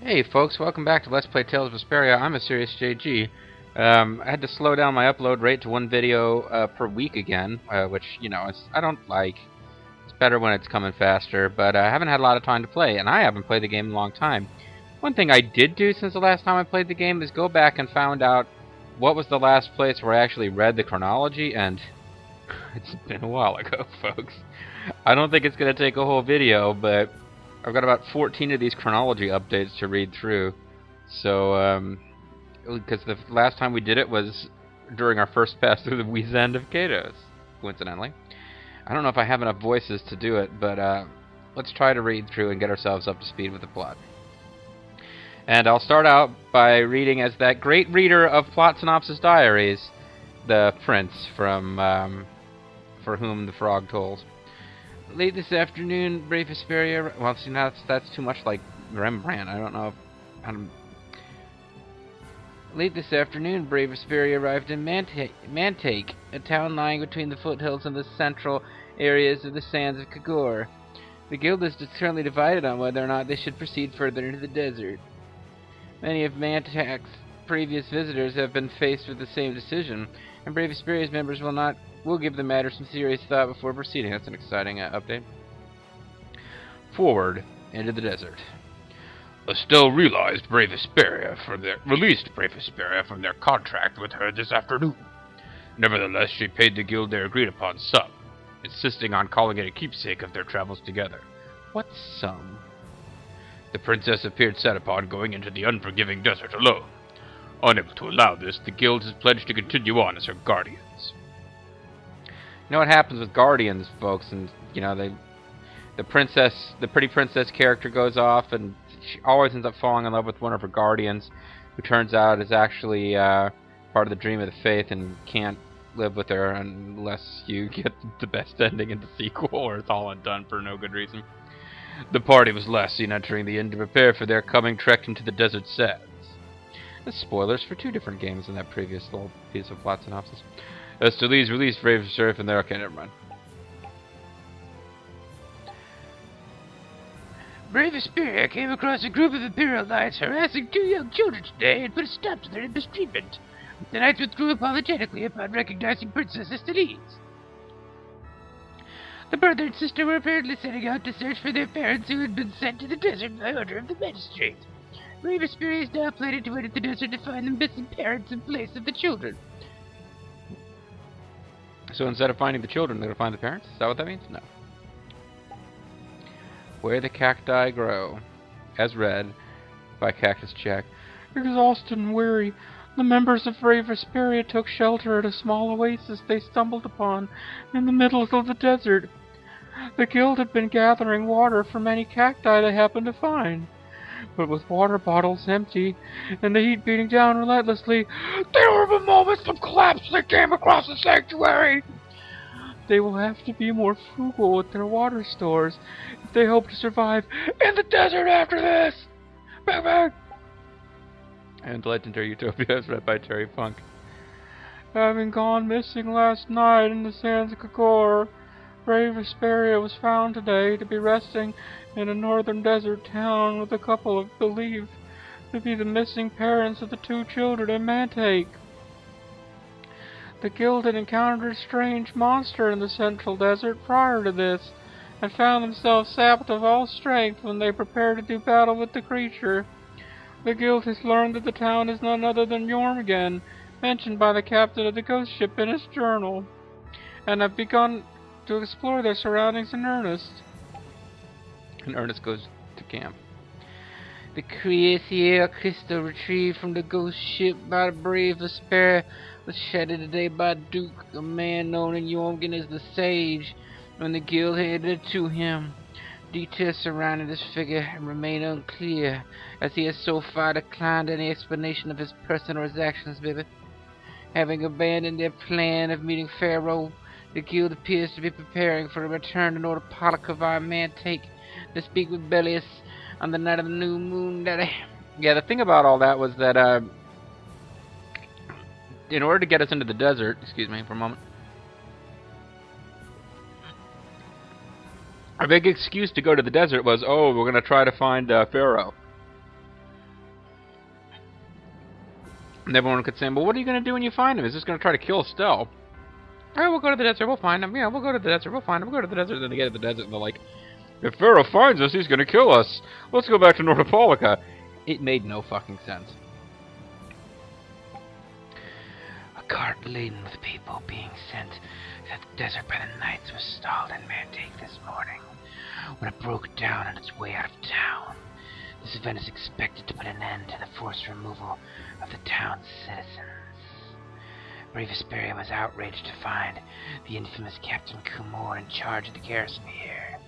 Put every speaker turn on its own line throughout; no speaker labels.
Hey folks, welcome back to Let's Play Tales of Vesperia. I'm a serious JG. I had to slow down my upload rate to one video per week again, which, I don't like. It's better when it's coming faster, but I haven't had a lot of time to play, and I haven't played the game in a long time. One thing I did do since the last time I played the game is go back and found out what was the last place where I actually read the chronology, and it's been a while ago, folks. I don't think it's going to take a whole video, but I've got about 14 of these chronology updates to read through. So, because the last time we did it was during our first pass through the Wizened of Kados, coincidentally. I don't know if I have enough voices to do it, but let's try to read through and get ourselves up to speed with the plot. And I'll start out by reading as that great reader of Plot Synopsis Diaries, the Prince from For Whom the Frog Tolls. Late this afternoon, brave Vesperia... Well, see, now that's too much like Rembrandt. I don't know if... Late this afternoon, brave Vesperia arrived in Mantake, a town lying between the foothills and the central areas of the sands of Kagor. The guild is currently divided on whether or not they should proceed further into the desert. Many of Mantake's previous visitors have been faced with the same decision, and brave Vesperia's members will give the matter some serious thought before proceeding. That's an exciting update. Forward into the desert.
Estelle released Brave Vesperia from their contract with her this afternoon. Nevertheless, she paid the guild their agreed-upon sum, insisting on calling it a keepsake of their travels together.
What sum?
The princess appeared set upon going into the unforgiving desert alone. Unable to allow this, the guild has pledged to continue on as her guardians.
You know what happens with guardians, folks, and the pretty princess character goes off, and she always ends up falling in love with one of her guardians, who turns out is actually part of the Dream of the Faith and can't live with her unless you get the best ending in the sequel, or it's all undone for no good reason.
The party was last seen entering the inn to prepare for their coming trek into the desert sands.
There's spoilers for two different games in that previous little piece of plot synopsis.
Estelle released Brave Vesperia from their... Okay, never mind.
Brave Vesperia came across a group of Imperial Knights harassing two young children today and put a stop to their mistreatment. The Knights withdrew apologetically upon recognizing Princess Estelle. The brother and sister were apparently setting out to search for their parents who had been sent to the desert by order of the magistrate. Brave Vesperia is now planning to enter the desert to find the missing parents in place of the children.
So instead of finding the children, they're going to find the parents? Is that what that means? No. Where the Cacti Grow. As read by Cactus Jack.
Exhausted and weary, the members of Brave Vesperia took shelter at a small oasis they stumbled upon in the middle of the desert. The guild had been gathering water from any cacti they happened to find. But with water bottles empty and the heat beating down relentlessly, there were moments of collapse that came across the sanctuary. They will have to be more frugal with their water stores if they hope to survive in the desert after this. Bang bang!
And Legendary Utopia is read by Terry Funk.
Having gone missing last night in the sands of Kagor, Brave Vesperia was found today to be resting in a northern desert town with a couple of believed to be the missing parents of the two children in Mantake. The guild had encountered a strange monster in the central desert prior to this, and found themselves sapped of all strength when they prepared to do battle with the creature. The guild has learned that the town is none other than Jormungand, mentioned by the captain of the ghost ship in his journal, and have begun to explore their surroundings in earnest.
And Ernest goes to camp.
The Creacier crystal retrieved from the ghost ship by the Brave Vesperia was shattered today by Duke, a man known in Jormungand as the Sage, when the guild headed to him. Details surrounding this figure remain unclear, as he has so far declined any explanation of his person or his actions, baby. Having abandoned their plan of meeting Pharaoh, the guild appears to be preparing for a return to Lord Polikavar Mantake to speak with Belius on the night of the new moon, daddy.
Yeah, the thing about all that was that, in order to get us into the desert, excuse me for a moment, our big excuse to go to the desert was, oh, we're going to try to find Pharaoh. And everyone could say, well, what are you going to do when you find him? Is this going to try to kill Estelle? Oh, we'll go to the desert, we'll find him. Yeah, we'll go to the desert, we'll find him. We'll go to the desert. Then they get to the desert, and they're like, if Pharaoh finds us, he's going to kill us. Let's go back to Nordopolica. It made no fucking sense.
A cart laden with people being sent to the desert by the knights was stalled in Mantake this morning when it broke down on its way out of town. This event is expected to put an end to the forced removal of the town's citizens. Brave Vesperia was outraged to find the infamous Captain Kumor in charge of the garrison here,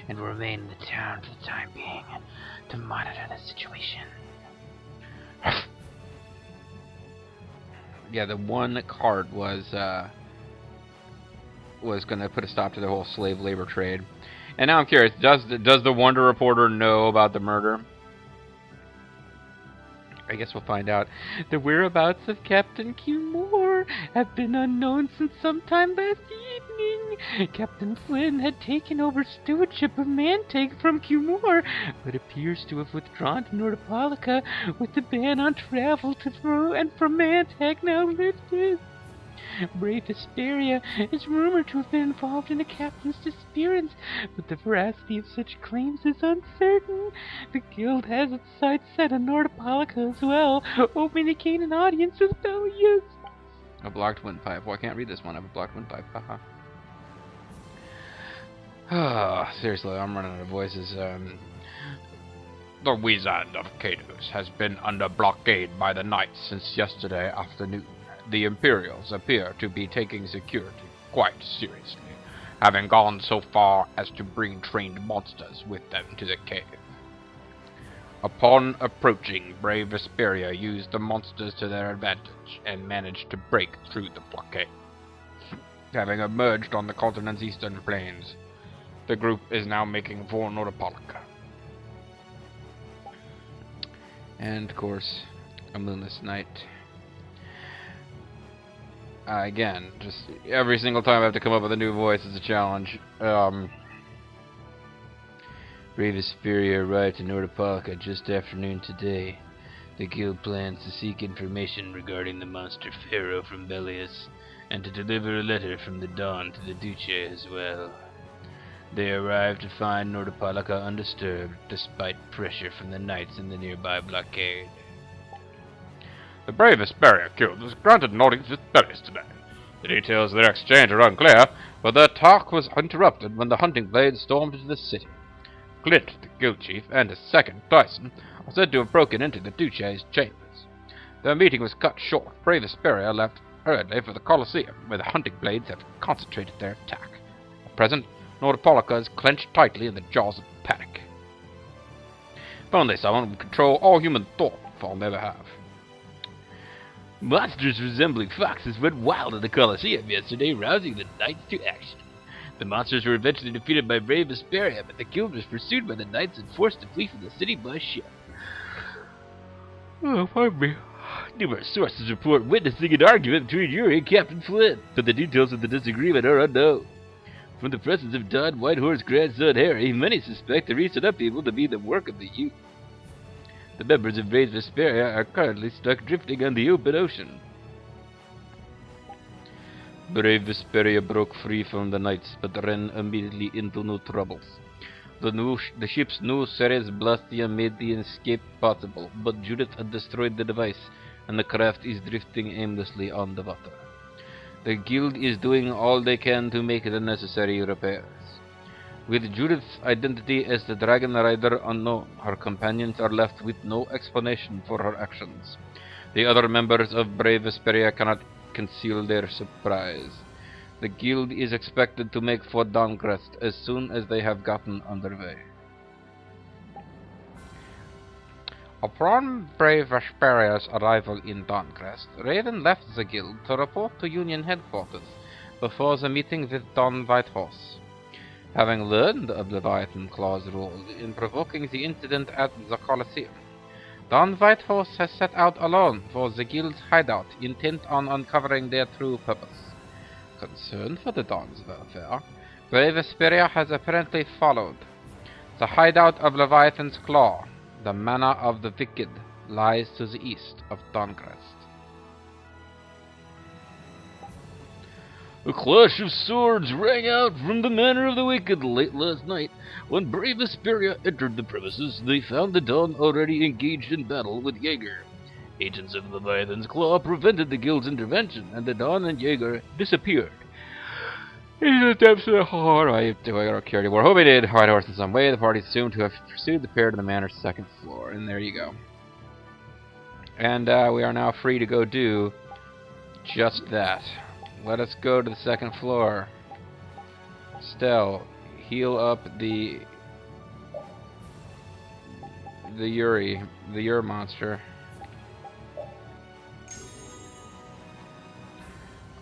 and will remain in the town for the time being to monitor the situation.
Yeah, the one card was going to put a stop to the whole slave labor trade. And now I'm curious, does the Wonder Reporter know about the murder? I guess we'll find out.
The whereabouts of Captain Kumor have been unknown since sometime last evening. Captain Flynn had taken over stewardship of Mantake from Kumor, but appears to have withdrawn to Nordopolica with the ban on travel to through and from Mantake now lifted. Brave Vesperia is rumored to have been involved in the captain's disappearance, but the veracity of such claims is uncertain. The guild has its sights set on Nordopolica as well, hoping to gain an audience with Bellius.
A blocked windpipe. Well, I can't read this one. I have a blocked windpipe. Haha. Oh, seriously, I'm running out of voices.
The Wizard of Cadus has been under blockade by the knights since yesterday afternoon. The Imperials appear to be taking security quite seriously, having gone so far as to bring trained monsters with them to the cave. Upon approaching, Brave Vesperia used the monsters to their advantage and managed to break through the blockade. Having emerged on the continent's eastern plains, the group is now making for Nordopolica.
And, of course, a moonless night. Again, just every single time I have to come up with a new voice is a challenge. Brave Vesperia arrived in Nordopolica just afternoon today. The guild plans to seek information regarding the monster Pharaoh from Bellius, and to deliver a letter from the Dawn to the Duce as well. They arrived to find Nordopolica undisturbed, despite pressure from the knights in the nearby blockade.
The Brave Vesperia Guild was granted an audience with Bellius today. The details of their exchange are unclear, but their talk was interrupted when the hunting blades stormed into the city. Clint, the guild chief, and his second, Dyson, are said to have broken into the Duce's chambers. Their meeting was cut short. Brave Vesperia left hurriedly for the Colosseum, where the hunting blades have concentrated their attack. At present, Nordopolica is clenched tightly in the jaws of panic. If only someone would control all human thought on their behalf.
Monsters resembling foxes went wild in the Colosseum yesterday, rousing the knights to action. The monsters were eventually defeated by Brave Vesperia, but the guild was pursued by the knights and forced to flee from the city by ship. Oh, pardon me. Numerous sources report witnessing an argument between Yuri and Captain Flynn, but the details of the disagreement are unknown. From the presence of Don Whitehorse's grandson Harry, many suspect the recent upheaval to be the work of the youth. The members of Brave Vesperia are currently stuck drifting on the open ocean. Brave Vesperia broke free from the knights, but ran immediately into new troubles. The ship's new Ceres Blastia made the escape possible, but Judith had destroyed the device, and the craft is drifting aimlessly on the water. The guild is doing all they can to make the necessary repairs. With Judith's identity as the Dragon Rider unknown, her companions are left with no explanation for her actions. The other members of Brave Vesperia cannot conceal their surprise. The guild is expected to make for Dawncrest as soon as they have gotten underway. Upon Brave Vesperia's arrival in Dawncrest, Raven left the guild to report to Union headquarters before the meeting with Don Whitehorse. Having learned of Leviathan Claw's role in provoking the incident at the Colosseum, Don Whitehorse has set out alone for the guild's hideout, intent on uncovering their true purpose. Concerned for the Don's welfare, Brave Vesperia has apparently followed. The hideout of Leviathan's Claw, the manor of the wicked, lies to the east of Dawncrest.
A clash of swords rang out from the Manor of the Wicked late last night. When brave Vesperia entered the premises, they found the Dawn already engaged in battle with Jaeger. Agents of the Leviathan's Claw prevented the guild's intervention, and the Dawn and Jaeger disappeared. In the depths of the heart, I don't care anymore. Hope I did. White horse in some way. The party is assumed to have pursued the pair to the manor's second floor. And there you go. And we are now free to go do just that. Let us go to the second floor. Stell, heal up the Ur monster.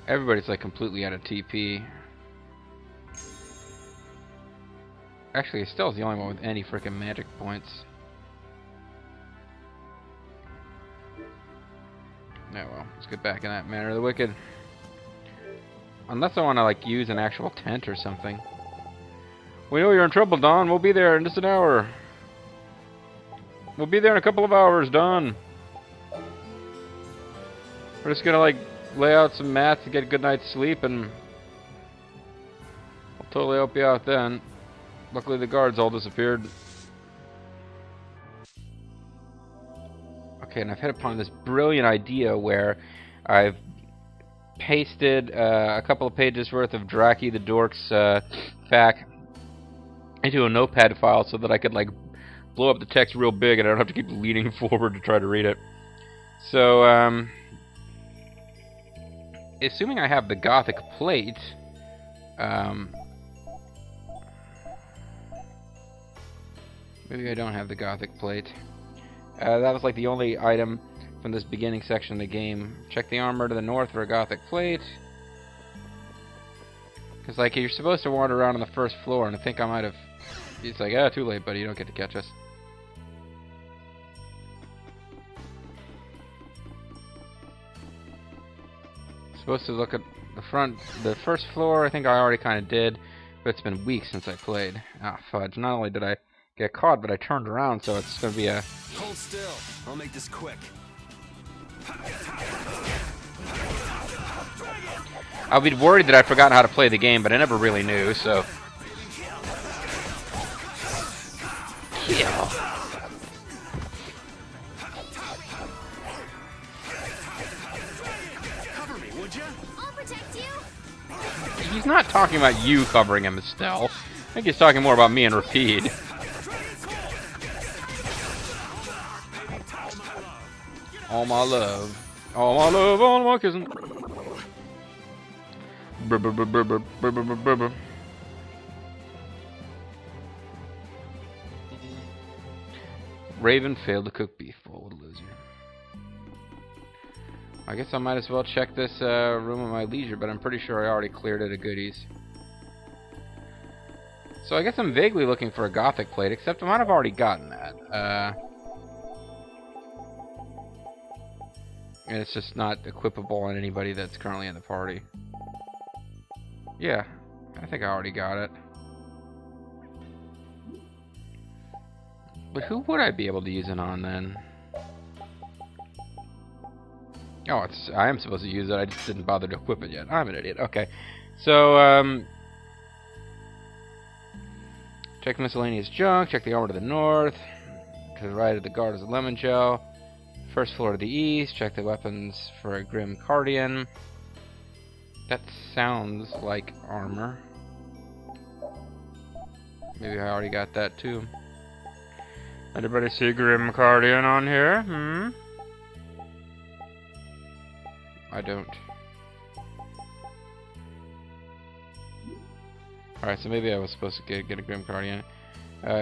Everybody's like completely out of TP. Actually, Estelle's the only one with any freaking magic points. Yeah, well, let's get back in that Manor of the Wicked. Unless I want to, like, use an actual tent or something. We know you're in trouble, Dawn. We'll be there in just an hour. We'll be there in a couple of hours, Dawn. We're just gonna, like, lay out some mats to get a good night's sleep, and I'll totally help you out then. Luckily the guards all disappeared. Okay, and I've hit upon this brilliant idea where I've pasted a couple of pages worth of Draki the Dork's FAQ into a notepad file so that I could like blow up the text real big and I don't have to keep leaning forward to try to read it. So, assuming I have the Gothic plate, maybe I don't have the Gothic plate. That was like the only item from this beginning section of the game. Check the armor to the north for a Gothic plate. Because like you're supposed to wander around on the first floor, and I think I might have. It's like, ah, too late, buddy. You don't get to catch us. Supposed to look at the front, the first floor. I think I already kind of did, but it's been weeks since I played. Ah, fudge! Not only did I get caught, but I turned around, so it's going to be a...
Hold still. I'll make this quick.
I'll be worried that I'd forgotten how to play the game, but I never really knew, so... Kill.
Cover me, would ya?
I'll protect you.
He's not talking about you covering him, Estelle. I think he's talking more about me and Rapide. All my love. All my love, all my kissing. Raven failed to cook beef. What a loser. I guess I might as well check this room at my leisure, but I'm pretty sure I already cleared it of goodies. So I guess I'm vaguely looking for a Gothic plate, except I might have already gotten that. And it's just not equipable on anybody that's currently in the party. Yeah, I think I already got it. But who would I be able to use it on then? Oh, I am supposed to use it, I just didn't bother to equip it yet. I'm an idiot. Okay. So, check miscellaneous junk, check the armor to the north. To the right of the guard is a lemon gel. First floor to the east, check the weapons for a Grim Cardian. That sounds like armor. Maybe I already got that too. Anybody see Grim Cardian on here? I don't. Alright, so maybe I was supposed to get a Grim Cardian.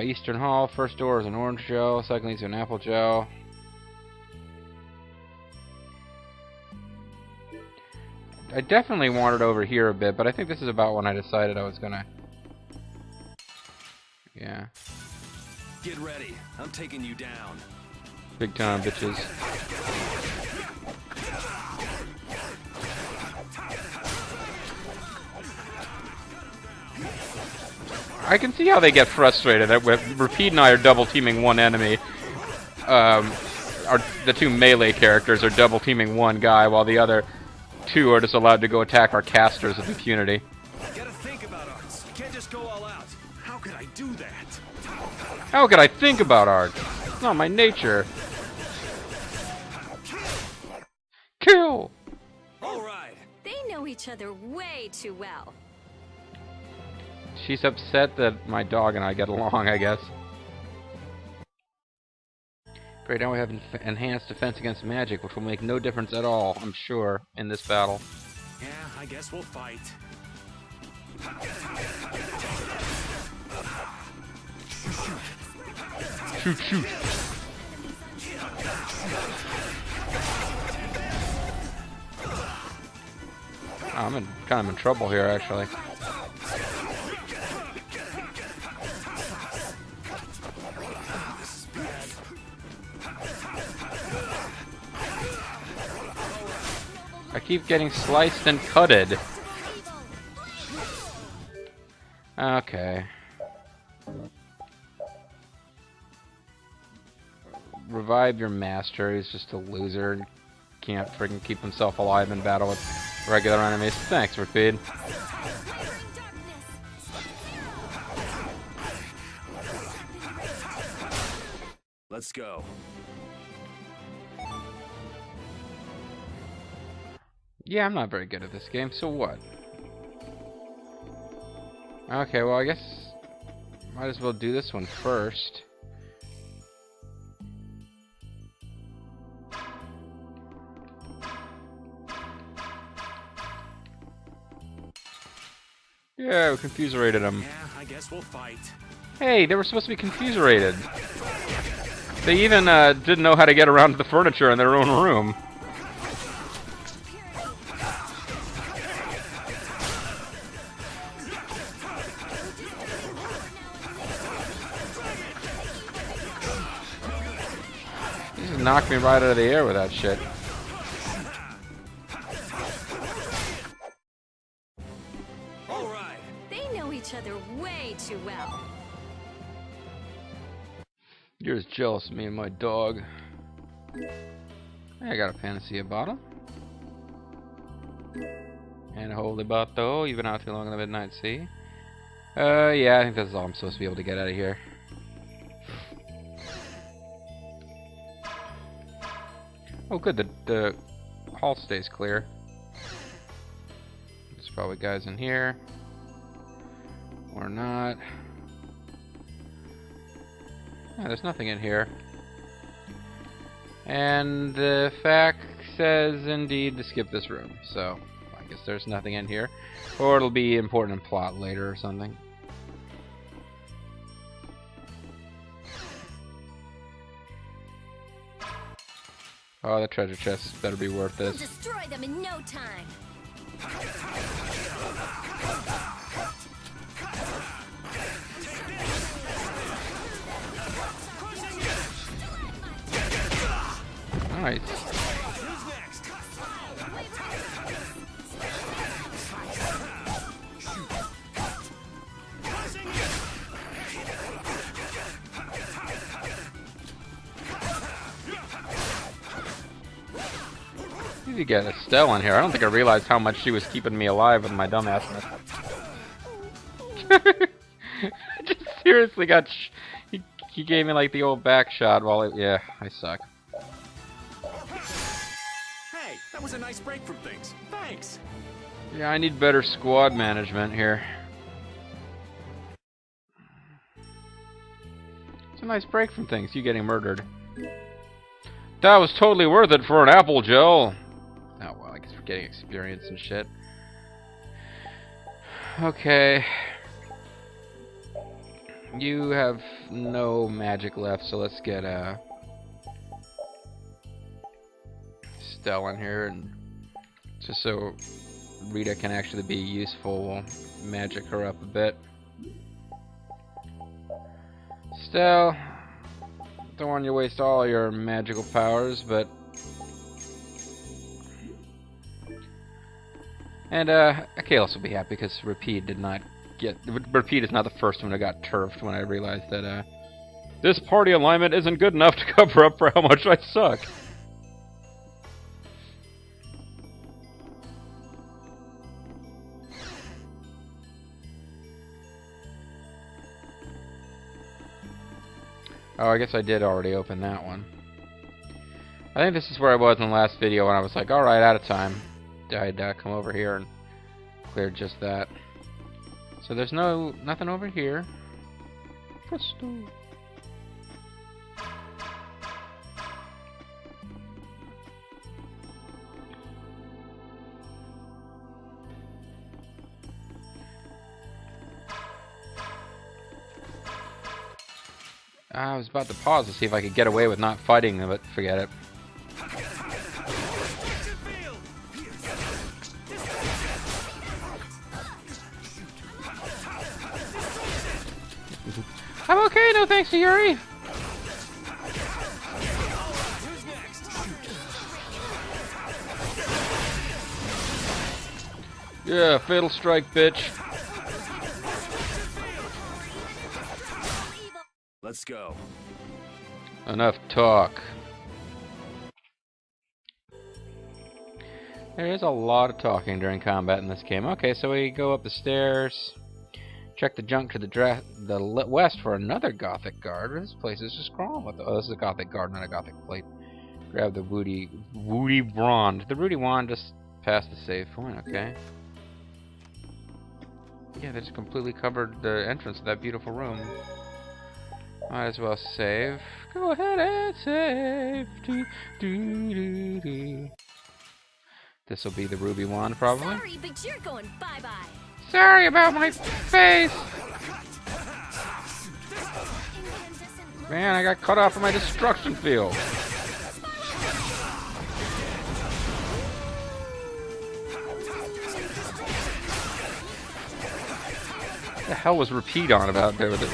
Eastern Hall, first door is an orange gel, second leads to an apple gel. I definitely wandered over here a bit, but I think this is about when I decided I was gonna... Yeah.
Get ready. I'm taking you down.
Big time, bitches. I can see how they get frustrated that with Rapide and I are double teaming one enemy. The two melee characters are double teaming one guy while the other two are just allowed to go attack our casters with impunity.
Gotta think about Arts. You can't just go all out. How could I do that?
How could I think about art? It's not my nature. Kill!
All right.
They know each other way too well.
She's upset that my dog and I get along, I guess. Great, now we have enhanced defense against magic, which will make no difference at all, I'm sure, in this battle.
Yeah, I guess we'll fight.
Shoot, shoot. Oh, I'm kind of in trouble here, actually. I keep getting sliced and cutted. Okay. Revive your master. He's just a loser. Can't freaking keep himself alive in battle with regular enemies. Thanks, Rapide.
Let's go.
Yeah, I'm not very good at this game, so what? Okay, well, I guess might as well do this one first. Yeah, we confuserated them.
Yeah, I guess we'll fight.
Hey, they were supposed to be confuserated. They even didn't know how to get around to the furniture in their own room. He just knocked me right out of the air with that shit.
All right.
They know each other way too well.
You're as jealous of me and my dog. I got a Panacea bottle. And a Holy Bato. You've been out too long in the Midnight Sea. Yeah, I think that's all I'm supposed to be able to get out of here. Oh, good. The hall stays clear. There's probably guys in here. Or not. Yeah, there's nothing in here. And the fact says indeed to skip this room. So, I guess there's nothing in here. Or it'll be important in plot later or something. Oh, the treasure chest better be worth
We'll
this.
destroy them in no time.
Alright.
Who's next?
Need to get Estelle in here. I don't think I realized how much she was keeping me alive with my dumbassness. I just seriously got. He gave me like the old back shot while it. Yeah, I suck.
Hey, that was a nice break from things. Thanks.
Yeah, I need better squad management here. It's a nice break from things. You getting murdered. That was totally worth it for an apple gel. Oh well, I guess we're getting experience and shit. Okay. You have no magic left, so let's get Stell in here, and just so Rita can actually be useful, we'll magic her up a bit. Stell, don't want you to waste all your magical powers, but and Akalis will be happy because Rapide did not get. Rapide is not the first one that got turfed when I realized that this party alignment isn't good enough to cover up for how much I suck. Oh, I guess I did already open that one. I think this is where I was in the last video when I was like, alright, out of time. I'd come over here and clear just that. So there's nothing over here. Crystal. I was about to pause to see if I could get away with not fighting them, but forget it.
I'm okay, no thanks to Yuri.
Yeah, fatal strike, bitch.
Let's go.
Enough talk. There is a lot of talking during combat in this game. Okay, so we go up the stairs, check the junk to the west for another Gothic guard. This place is just crawling with. Oh, this is a Gothic guard, not a Gothic plate. Grab the Woody wand. The Rudy wand just past the save point. Okay. Yeah, they just completely covered the entrance to that beautiful room. Might as well save. Go ahead and save. This will be the ruby wand, probably.
Sorry, but you're going bye-bye.
Sorry about my face.
Man, I got cut off from my destruction field. What the hell was repeat on about there with it?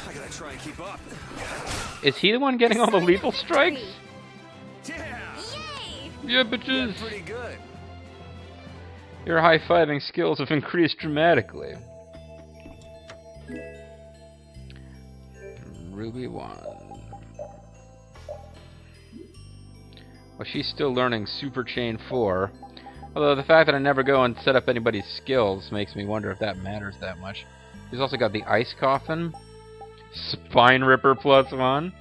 I gotta try and keep up.
Is he the one getting all the lethal strikes?
Yeah,
Yay!
Yeah, bitches.
pretty good.
Your high-fiving skills have increased dramatically. Ruby wand. Well, she's still learning Super Chain 4. Although the fact that I never go and set up anybody's skills makes me wonder if that matters that much. He's also got the Ice Coffin. Spine Ripper +1.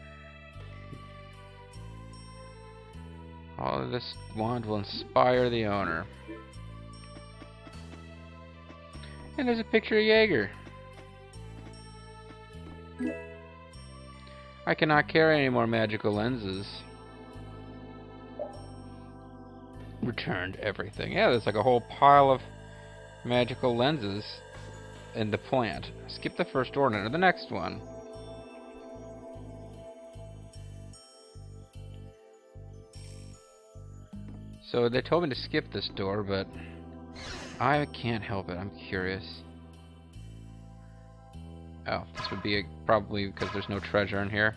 All of this wand will inspire the owner. And there's a picture of Jaeger. I cannot carry any more magical lenses. Returned everything. Yeah, there's like a whole pile of magical lenses in the plant. Skip the first door and enter the next one. So they told me to skip this door, but I can't help it. I'm curious. Oh, this would be probably because there's no treasure in here.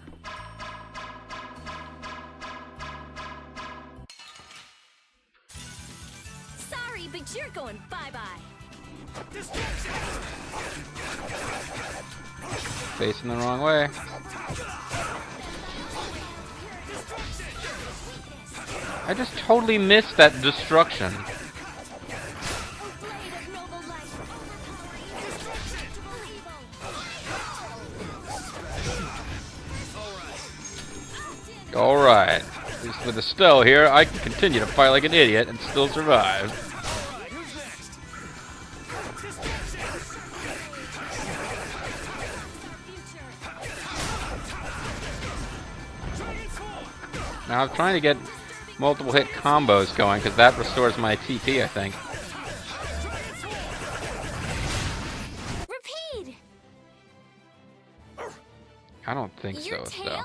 Sorry, but you're going bye-bye.
Facing the wrong way. I just totally missed that destruction. Alright. At least with Estelle here, I can continue to fight like an idiot and still survive. Now I'm trying to get multiple hit combos going because that restores my TP, I think.
Repeat.
I don't think so,
Your
Estelle.
tail?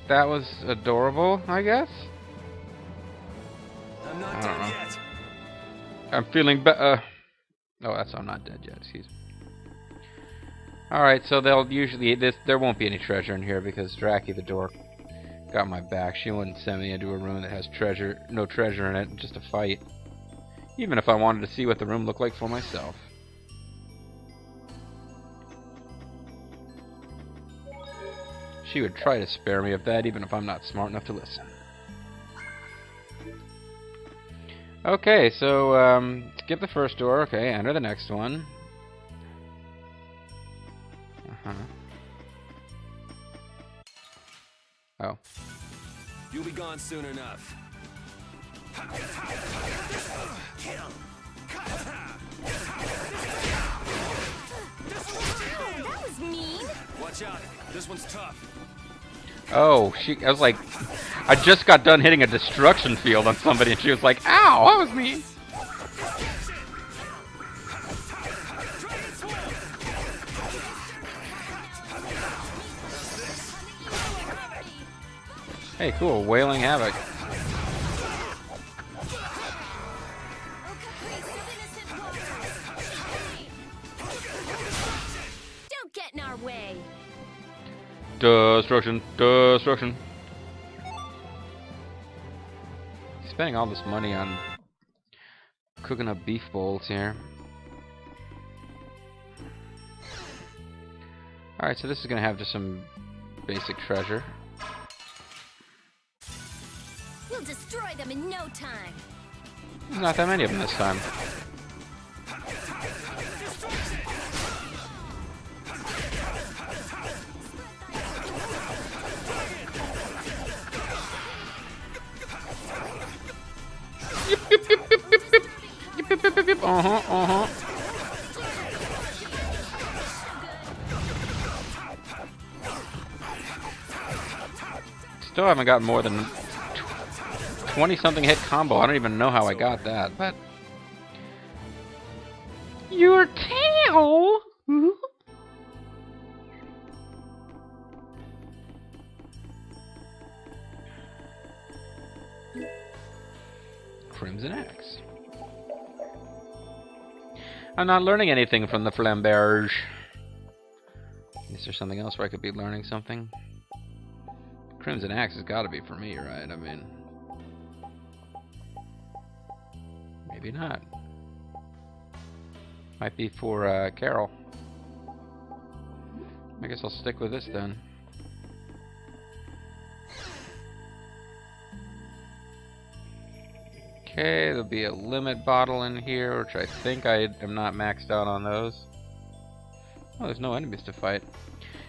That was adorable, I guess.
I'm not
I don't
done
know.
yet.
I'm feeling better. Oh, that's I'm not dead yet. Excuse me. All right, so they'll usually there won't be any treasure in here because Draki the dork got my back. She wouldn't send me into a room that has no treasure in it, just a fight. Even if I wanted to see what the room looked like for myself. She would try to spare me of that, even if I'm not smart enough to listen. Okay, so skip the first door. Okay, enter the next one. Oh.
You'll be gone soon enough.
That was mean.
Watch out. This one's tough.
Oh, I was like, I just got done hitting a destruction field on somebody, and she was like, "Ow, that was me." Hey, cool, Wailing Havoc.
Don't get in our way.
Destruction, destruction. Spending all this money on cooking up beef bowls here. Alright, so this is gonna have just some basic treasure.
We'll destroy them in no time.
There's not that many of them this time. Still haven't got more than 20-something hit combo. I don't even know how I got that, but your tail. Crimson Axe. I'm not learning anything from the Flamberge. Is there something else where I could be learning something? Crimson Axe has got to be for me, right? I mean, maybe not. Might be for Carol. I guess I'll stick with this then. Okay, there'll be a limit bottle in here, which I think I am not maxed out on those. Oh, there's no enemies to fight.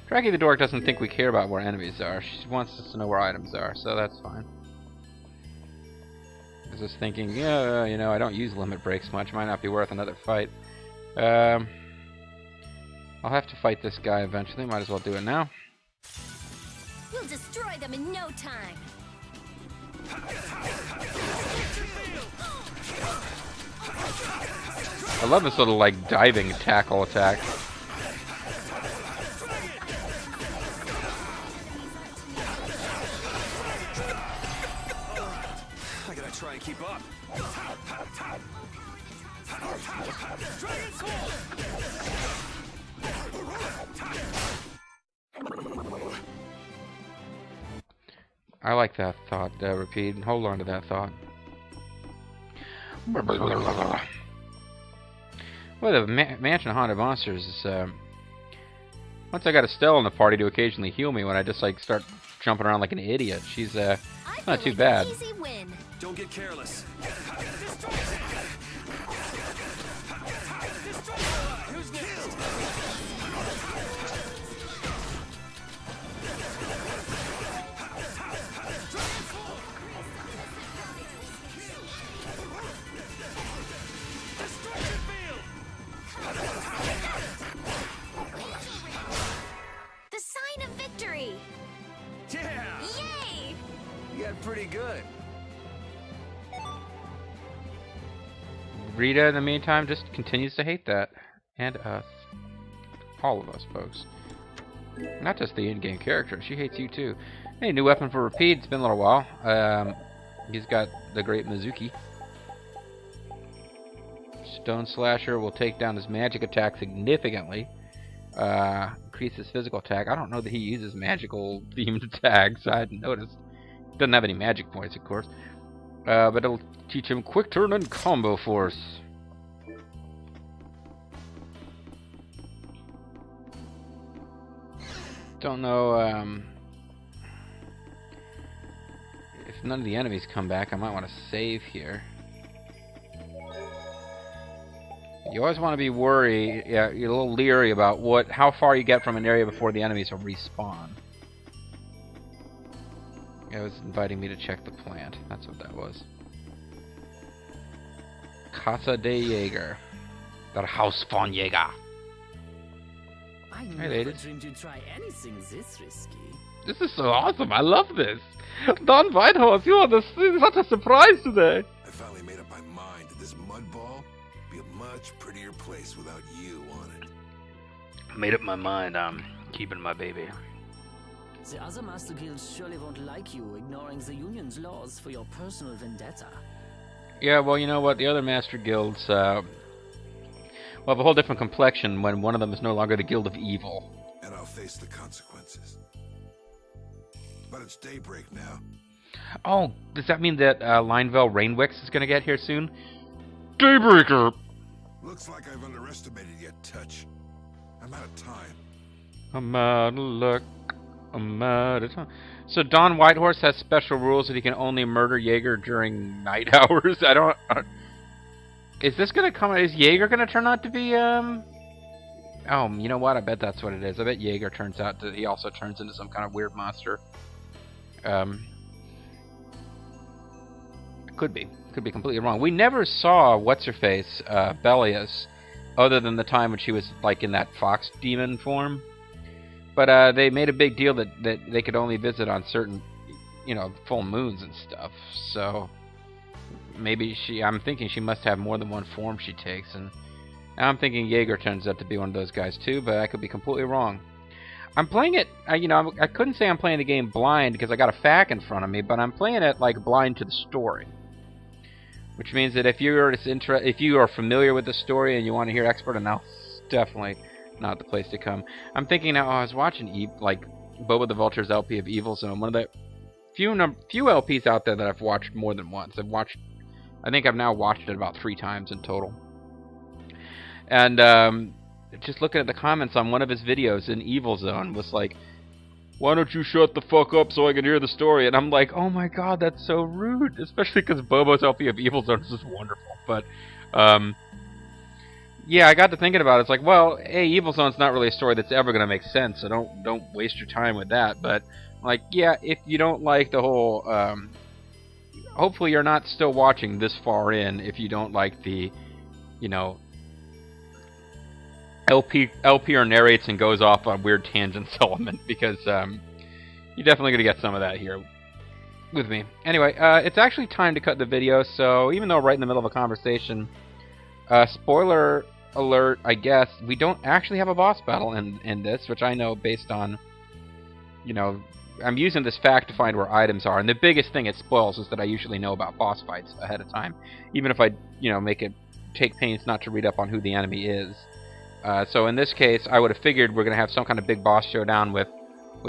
Draggy the Dork doesn't think we care about where enemies are. She wants us to know where items are, so that's fine. I was just thinking, yeah, you know, I don't use limit breaks much. Might not be worth another fight. I'll have to fight this guy eventually. Might as well do it now.
We'll destroy them in no time.
I love this little, like, diving tackle attack.
I gotta try and keep up.
I like that thought, Repeat. Hold on to that thought. Well, the Mansion of Haunted Monsters is, once I got Estelle in the party to occasionally heal me when I just, like, start jumping around like an idiot, she's, not too bad.
Easy win.
Don't get careless. Who's next?
The sign of victory.
Yeah!
Yay!
You got pretty good.
Rita, in the meantime, just continues to hate that. And us. All of us, folks. Not just the in-game character. She hates you, too. Hey, new weapon for Repeat. It's been a little while. He's got the great Mizuki. Stone Slasher will take down his magic attack significantly. Increase his physical attack. I don't know that he uses magical themed attacks. I hadn't noticed. Doesn't have any magic points, of course. But it'll teach him quick turn and combo force. Don't know, if none of the enemies come back, I might want to save here. You always want to be worried. Yeah, you're a little leery about how far you get from an area before the enemies will respawn. It was inviting me to check the plant. That's what that was. Casa de Jaeger. Der Haus von Jäger.
I
Hey,
never
ladies.
dreamed you'd try anything this risky.
This is so awesome. I love this. Don Whitehorse, you are such a surprise today.
I finally made up my mind that this mud ball be a much prettier place without you on it.
Made up my mind. I'm keeping my baby.
The other Master Guilds surely won't like you ignoring the Union's laws for your personal vendetta.
Yeah, well, you know what? The other Master Guilds will have a whole different complexion when one of them is no longer the Guild of Evil.
And I'll face the consequences. But it's daybreak now.
Oh, does that mean that Lineville Rainwix is going to get here soon? Daybreaker!
Looks like I've underestimated your touch. I'm out of time.
I'm out of luck. I'm out of time. So Don Whitehorse has special rules that he can only murder Jaeger during night hours. I don't... is this going to come... Is Jaeger going to turn out to be, Oh, you know what? I bet that's what it is. I bet Jaeger turns out to... He also turns into some kind of weird monster. Could be. Could be completely wrong. We never saw What's-Her-Face, Bellius, other than the time when she was, like, in that fox demon form. But they made a big deal that they could only visit on certain, you know, full moons and stuff. So maybe I'm thinking she must have more than one form she takes. And I'm thinking Jaeger turns out to be one of those guys too, but I could be completely wrong. I'm playing it, you know, I couldn't say I'm playing the game blind because I got a FAQ in front of me, but I'm playing it like blind to the story. Which means that if you are familiar with the story and you want to hear expert analysis, definitely not the place to come. I'm thinking now, I was watching like Boba the Vulture's LP of Evil Zone, one of the few LPs out there that I've watched more than once. I think I've now watched it about 3 times in total. And just looking at the comments on one of his videos in Evil Zone was like, why don't you shut the fuck up so I can hear the story? And I'm like, oh my god, that's so rude. Especially because Bobo's LP of Evil Zone is just wonderful. But, yeah, I got to thinking about it. It's like, well, hey, Evil Zone's not really a story that's ever going to make sense, so don't waste your time with that. But, like, yeah, if you don't like the whole, hopefully you're not still watching this far in if you don't like the, you know, LPR narrates and goes off on weird tangents element, because you're definitely going to get some of that here with me. Anyway, it's actually time to cut the video, so even though we're right in the middle of a conversation, spoiler alert, I guess, we don't actually have a boss battle in this, which I know based on, you know, I'm using this fact to find where items are, and the biggest thing it spoils is that I usually know about boss fights ahead of time, even if I, you know, take pains not to read up on who the enemy is. So in this case, I would have figured we're going to have some kind of big boss showdown with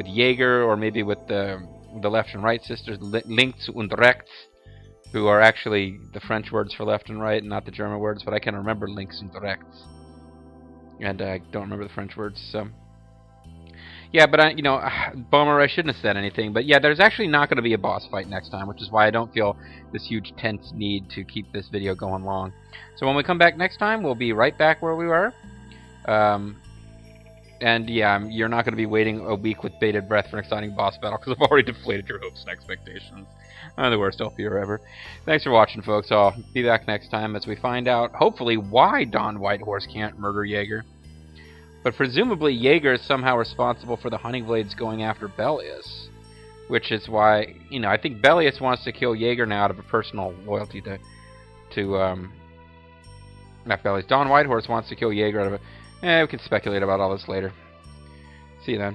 Jaeger, or maybe with the left and right sisters, links und rechts, who are actually the French words for left and right, and not the German words, but I can remember links und rechts. And I don't remember the French words, so... Yeah, but, you know, bummer, I shouldn't have said anything, but yeah, there's actually not going to be a boss fight next time, which is why I don't feel this huge tense need to keep this video going long. So when we come back next time, we'll be right back where we were. And yeah, you're not going to be waiting a week with bated breath for an exciting boss battle, because I've already deflated your hopes and expectations. The worst LPR ever. Thanks for watching, folks. I'll be back next time as we find out, hopefully, why Don Whitehorse can't murder Jaeger. But presumably, Jaeger is somehow responsible for the Hunting Blades going after Bellius. Which is why, you know, I think Bellius wants to kill Jaeger now out of a personal loyalty to not Bellius. Don Whitehorse wants to kill Jaeger out of a... we can speculate about all this later. See you then.